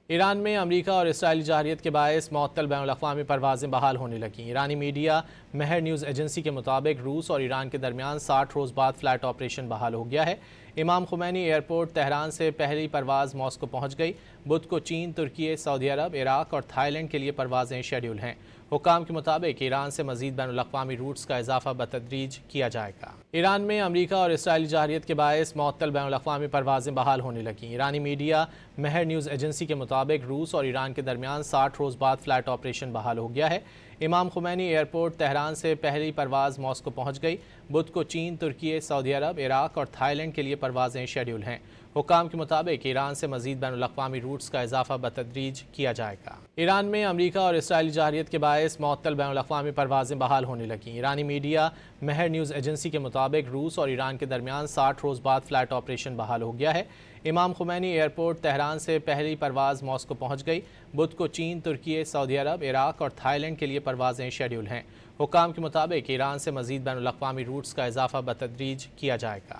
ایران میں امریکہ اور اسرائیلی جارحیت کے باعث معطل بین الاقوامی پروازیں بحال ہونے لگیں۔ ایرانی میڈیا مہر نیوز ایجنسی کے مطابق روس اور ایران کے درمیان 60 روز بعد فلائٹ آپریشن بحال ہو گیا ہے۔ امام خمینی ایئرپورٹ تہران سے پہلی پرواز ماسکو پہنچ گئی۔ بدھ کو چین، ترکی، سعودی عرب، عراق اور تھائی لینڈ کے لیے پروازیں شیڈول ہیں۔ حکام کے مطابق ایران سے مزید بین الاقوامی روٹس کا اضافہ بتدریج کیا جائے گا۔ ایران میں امریکہ اور اسرائیلی جارحیت کے باعث معطل بین الاقوامی پروازیں بحال ہونے لگیں۔ ایرانی میڈیا مہر نیوز ایجنسی کے مطابق روس اور ایران کے درمیان 60 روز بعد فلائٹ آپریشن بحال ہو گیا ہے۔ امام خمینی ایئرپورٹ تہران سے پہلی پرواز ماسکو پہنچ گئی۔ بدھ کو چین، ترکی، سعودی عرب، عراق اور تھائی لینڈ کے لیے پروازیں شیڈول ہیں۔ حکام کے مطابق ایران سے مزید بین الاقوامی روٹس کا اضافہ بتدریج کیا جائے گا۔ ایران میں امریکہ اور اسرائیلی جارحیت کے باعث معطل بین الاقوامی پروازیں بحال ہونے لگیں۔ ایرانی میڈیا مہر نیوز ایجنسی کے مطابق روس اور ایران کے درمیان 60 روز بعد فلائٹ آپریشن بحال ہو گیا ہے۔ امام خمینی ایئرپورٹ تہران سے پہلی پرواز ماسکو پہنچ گئی۔ بدھ کو چین، ترکی، سعودی عرب، عراق اور تھائی لینڈ کے لیے پروازیں شیڈول ہیں۔ حکام کے مطابق ایران سے مزید بین الاقوامی روٹس کا اضافہ بتدریج کیا جائے گا۔